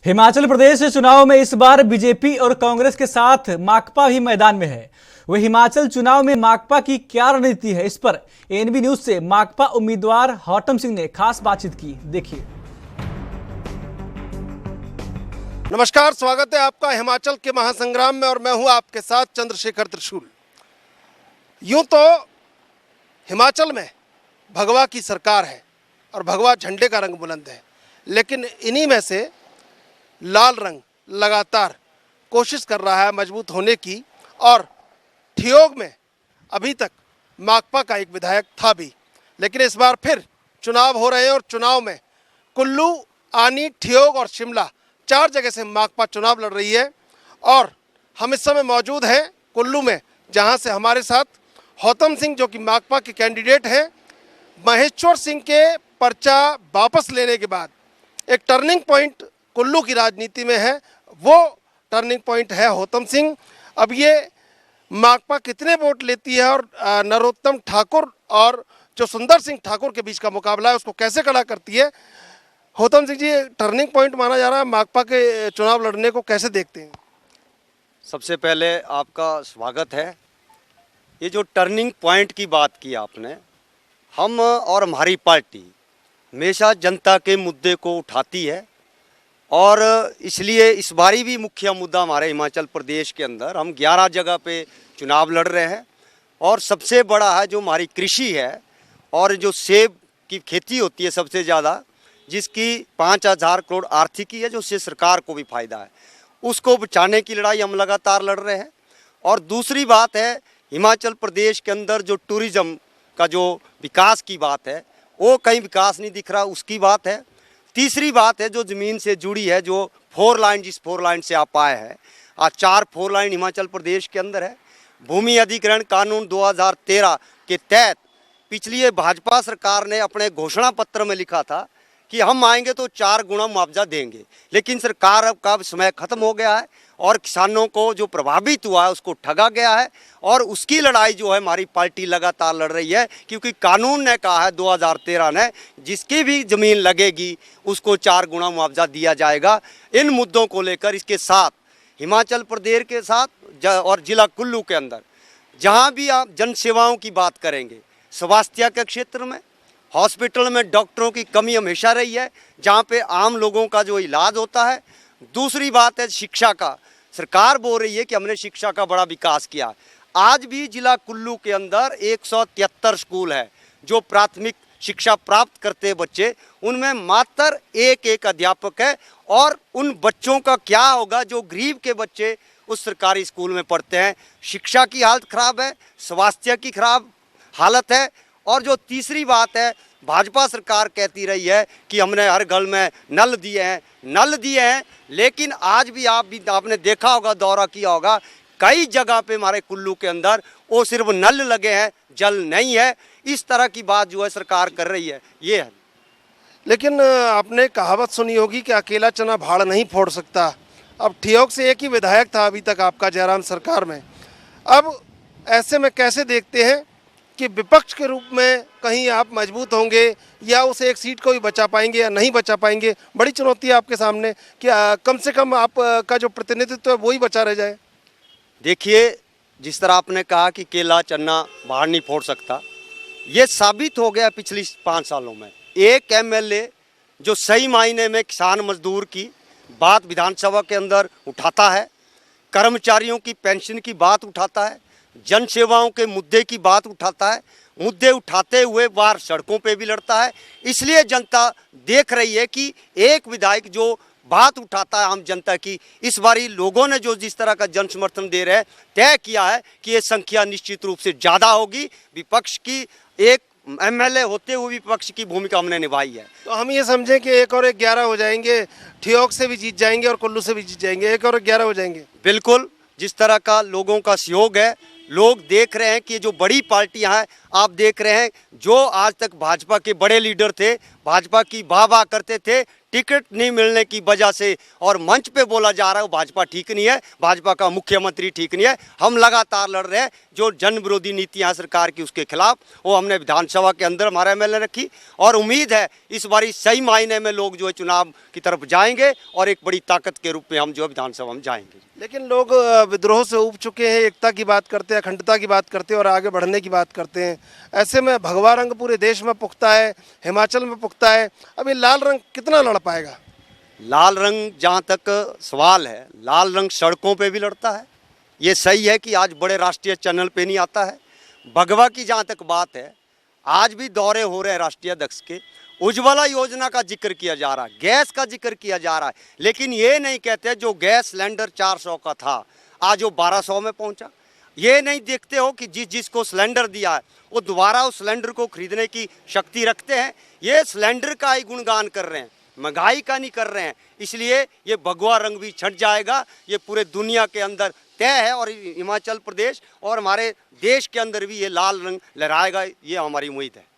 हिमाचल प्रदेश चुनाव में इस बार बीजेपी और कांग्रेस के साथ माकपा भी मैदान में है। वह हिमाचल चुनाव में माकपा की क्या रणनीति है, इस पर एएनबी न्यूज से माकपा उम्मीदवार हौतम सिंह ने खास बातचीत की। देखिए। नमस्कार, स्वागत है आपका हिमाचल के महासंग्राम में और मैं हूं आपके साथ चंद्रशेखर त्रिशूल। यूं तो हिमाचल में भगवा की सरकार है और भगवा झंडे का रंग बुलंद है, लेकिन इन्हीं में से लाल रंग लगातार कोशिश कर रहा है मजबूत होने की। और ठियोग में अभी तक माकपा का एक विधायक था भी, लेकिन इस बार फिर चुनाव हो रहे हैं और चुनाव में कुल्लू, आनी, ठियोग और शिमला 4 जगह से माकपा चुनाव लड़ रही है। और हम इस समय मौजूद हैं कुल्लू में, जहां से हमारे साथ हौतम सिंह, जो कि माकपा के कैंडिडेट हैं, महेश्वर सिंह के पर्चा वापस लेने के बाद एक टर्निंग पॉइंट कुल्लू की राजनीति में है। वो टर्निंग पॉइंट है हौतम सिंह। अब ये माकपा कितने वोट लेती है और नरोत्तम ठाकुर और जो सुंदर सिंह ठाकुर के बीच का मुकाबला है उसको कैसे खड़ा करती है। हौतम सिंह जी, टर्निंग पॉइंट माना जा रहा है, माकपा के चुनाव लड़ने को कैसे देखते हैं? सबसे पहले आपका स्वागत है। ये जो टर्निंग पॉइंट की बात की आपने, हम और हमारी पार्टी हमेशा जनता के मुद्दे को उठाती है और इसलिए इस बारी भी मुख्य मुद्दा हमारे हिमाचल प्रदेश के अंदर हम 11 जगह पे चुनाव लड़ रहे हैं। और सबसे बड़ा है जो हमारी कृषि है और जो सेब की खेती होती है सबसे ज़्यादा, जिसकी 5,000 करोड़ आर्थिकी है, जो उससे सरकार को भी फायदा है, उसको बचाने की लड़ाई हम लगातार लड़ रहे हैं। और दूसरी बात है, हिमाचल प्रदेश के अंदर जो टूरिज़्म का जो विकास की बात है, वो कहीं विकास नहीं दिख रहा, उसकी बात है। तीसरी बात है जो ज़मीन से जुड़ी है, जो 4 लाइन, जिस 4 लाइन से आप आए हैं, आज 4 4 लाइन हिमाचल प्रदेश के अंदर है। भूमि अधिग्रहण कानून 2013 के तहत पिछली भाजपा सरकार ने अपने घोषणा पत्र में लिखा था कि हम आएंगे तो 4 गुना मुआवजा देंगे, लेकिन सरकार अब का समय खत्म हो गया है और किसानों को जो प्रभावित हुआ है उसको ठगा गया है। और उसकी लड़ाई जो है हमारी पार्टी लगातार लड़ रही है, क्योंकि कानून ने कहा है 2013 ने, जिसकी भी ज़मीन लगेगी उसको 4 गुना मुआवजा दिया जाएगा। इन मुद्दों को लेकर इसके साथ हिमाचल प्रदेश के साथ और जिला कुल्लू के अंदर जहाँ भी आप जन सेवाओं की बात करेंगे, स्वास्थ्य के क्षेत्र में, हॉस्पिटल में डॉक्टरों की कमी हमेशा रही है, जहाँ पे आम लोगों का जो इलाज होता है। दूसरी बात है शिक्षा का, सरकार बोल रही है कि हमने शिक्षा का बड़ा विकास किया। आज भी जिला कुल्लू के अंदर 173 स्कूल है जो प्राथमिक शिक्षा प्राप्त करते बच्चे, उनमें मात्र एक अध्यापक है। और उन बच्चों का क्या होगा जो गरीब के बच्चे उस सरकारी स्कूल में पढ़ते हैं। शिक्षा की हालत खराब है, स्वास्थ्य की खराब हालत है। और जो तीसरी बात है, भाजपा सरकार कहती रही है कि हमने हर घर में नल दिए हैं, लेकिन आज भी आपने देखा होगा, दौरा किया होगा, कई जगह पे हमारे कुल्लू के अंदर वो सिर्फ नल लगे हैं, जल नहीं है। इस तरह की बात जो है सरकार कर रही है, ये है। लेकिन आपने कहावत सुनी होगी कि अकेला चना भाड़ नहीं फोड़ सकता। अब ठियोग से एक ही विधायक था अभी तक आपका जयराम सरकार में। अब ऐसे में कैसे देखते हैं कि विपक्ष के रूप में कहीं आप मजबूत होंगे या उस एक सीट को ही बचा पाएंगे या नहीं बचा पाएंगे? बड़ी चुनौती है आपके सामने कि कम से कम आपका जो प्रतिनिधित्व है वो ही बचा रह जाए। देखिए, जिस तरह आपने कहा कि केला चन्ना बाहर नहीं फोड़ सकता, ये साबित हो गया पिछली 5 सालों में। एक एमएलए जो सही मायने में किसान मजदूर की बात विधानसभा के अंदर उठाता है, कर्मचारियों की पेंशन की बात उठाता है, जन सेवाओं के मुद्दे की बात उठाता है, मुद्दे उठाते हुए बाहर सड़कों पे भी लड़ता है। इसलिए जनता देख रही है कि एक विधायक जो बात उठाता है आम जनता की, इस बारी लोगों ने जो जिस तरह का जन समर्थन दे रहे हैं, तय किया है कि ये संख्या निश्चित रूप से ज़्यादा होगी। विपक्ष की एक एमएलए होते हुए विपक्ष की भूमिका हमने निभाई है। तो हम ये समझें कि 1 और 1 11 हो जाएंगे, ठियोग से भी जीत जाएंगे और कुल्लू से भी जीत जाएंगे, 1 और 1 11 हो जाएंगे। बिल्कुल, जिस तरह का लोगों का सहयोग है, लोग देख रहे हैं कि जो बड़ी पार्टियां हैं, आप देख रहे हैं जो आज तक भाजपा के बड़े लीडर थे, भाजपा की वाह करते थे, टिकट नहीं मिलने की वजह से और मंच पे बोला जा रहा है वो भाजपा ठीक नहीं है, भाजपा का मुख्यमंत्री ठीक नहीं है। हम लगातार लड़ रहे हैं जो जन विरोधी नीतियां सरकार की उसके खिलाफ, वो हमने विधानसभा के अंदर हमारे एमएलए रखी और उम्मीद है इस बारी सही मायने में लोग जो है चुनाव की तरफ जाएंगे और एक बड़ी ताकत के रूप में हम जो है विधानसभा में जाएंगे। लेकिन लोग विद्रोह से उब चुके हैं, एकता की बात करते हैं, अखंडता की बात करते हैं और आगे बढ़ने की बात करते हैं। ऐसे में भगवा रंग पूरे देश में पुख्ता है, हिमाचल में पुख्ता है, अब ये लाल रंग कितना लड़ पाएगा? लाल रंग जहाँ तक सवाल है, लाल रंग सड़कों पे भी लड़ता है। ये सही है कि आज बड़े राष्ट्रीय चैनल पे नहीं आता है। भगवा की जहाँ तक बात है, आज भी दौरे हो रहे हैं राष्ट्रीय अध्यक्ष के, उज्ज्वला योजना का जिक्र किया जा रहा है, गैस का जिक्र किया जा रहा है, लेकिन ये नहीं कहते जो गैस सिलेंडर 400 का था आज वो 1200 में पहुंचा। ये नहीं देखते हो कि जिसको सिलेंडर दिया है वो दोबारा उस सिलेंडर को खरीदने की शक्ति रखते हैं। ये सिलेंडर का ही गुणगान कर रहे हैं, महंगाई का नहीं कर रहे हैं। इसलिए ये भगवा रंग भी छट जाएगा, ये पूरे दुनिया के अंदर तय है और हिमाचल प्रदेश और हमारे देश के अंदर भी ये लाल रंग लहराएगा, ये हमारी उम्मीद है।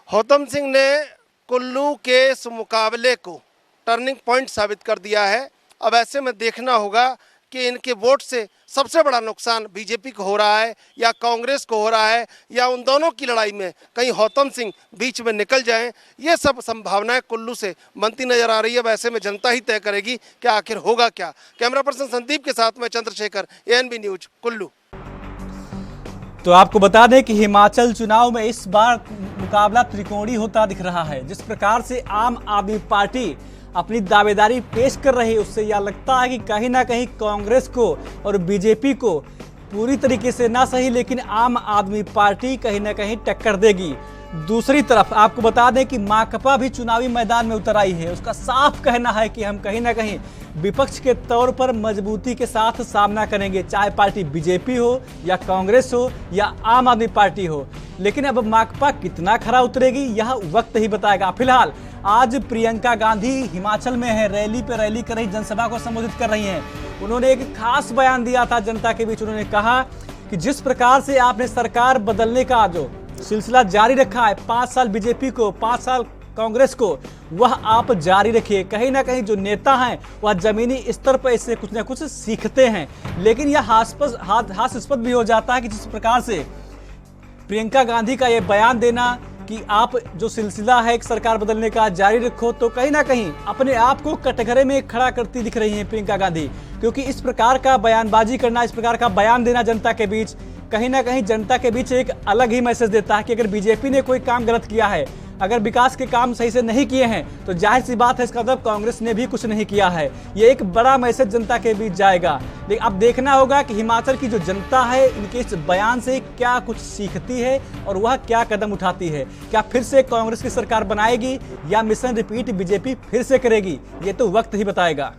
गौतम सिंह ने कुल्लू के इस मुकाबले को टर्निंग पॉइंट साबित कर दिया है। अब ऐसे में देखना होगा कि इनके वोट से सबसे बड़ा नुकसान बीजेपी को हो रहा है या कांग्रेस को हो रहा है या उन दोनों की लड़ाई में कहीं गौतम सिंह बीच में निकल जाएं। ये सब संभावनाएं कुल्लू से बनती नजर आ रही है। अब ऐसे में जनता ही तय करेगी कि आखिर होगा क्या। कैमरा पर्सन संदीप के साथ में चंद्रशेखर, एएनबी न्यूज, कुल्लू। तो आपको बता दें कि हिमाचल चुनाव में इस बार मुकाबला त्रिकोणीय होता दिख रहा है। जिस प्रकार से आम आदमी पार्टी अपनी दावेदारी पेश कर रही है, उससे यह लगता है कि कहीं ना कहीं कांग्रेस को और बीजेपी को पूरी तरीके से ना सही लेकिन आम आदमी पार्टी कहीं ना कहीं टक्कर देगी। दूसरी तरफ आपको बता दें कि माकपा भी चुनावी मैदान में उतर आई है। उसका साफ कहना है कि हम कहीं ना कहीं विपक्ष के तौर पर मजबूती के साथ सामना करेंगे, चाहे पार्टी बीजेपी हो या कांग्रेस हो या आम आदमी पार्टी हो। लेकिन अब माकपा कितना खरा उतरेगी यह वक्त ही बताएगा। फिलहाल आज प्रियंका गांधी हिमाचल में है, रैली पे रैली कर रही, जनसभा को संबोधित कर रही हैं। उन्होंने एक खास बयान दिया था जनता के बीच। उन्होंने कहा कि जिस प्रकार से आपने सरकार बदलने का जो सिलसिला जारी रखा है, 5 साल बीजेपी को, 5 साल कांग्रेस को, वह आप जारी रखिए। कहीं ना कहीं जो नेता हैं वह जमीनी स्तर पर इससे कुछ ना कुछ सीखते हैं। लेकिन यह हास्यास्पद भी हो जाता है कि जिस प्रकार से प्रियंका गांधी का यह बयान देना कि आप जो सिलसिला है एक सरकार बदलने का जारी रखो, तो कहीं ना कहीं अपने आप को कटघरे में खड़ा करती दिख रही हैं प्रियंका गांधी। क्योंकि इस प्रकार का बयानबाजी करना, इस प्रकार का बयान देना जनता के बीच कहीं ना कहीं जनता के बीच एक अलग ही मैसेज देता है कि अगर बीजेपी ने कोई काम गलत किया है, अगर विकास के काम सही से नहीं किए हैं, तो जाहिर सी बात है इसका मतलब कांग्रेस ने भी कुछ नहीं किया है। ये एक बड़ा मैसेज जनता के बीच जाएगा। लेकिन अब देखना होगा कि हिमाचल की जो जनता है इनके इस बयान से क्या कुछ सीखती है और वह क्या कदम उठाती है। क्या फिर से कांग्रेस की सरकार बनाएगी या मिशन रिपीट बीजेपी फिर से करेगी, ये तो वक्त ही बताएगा।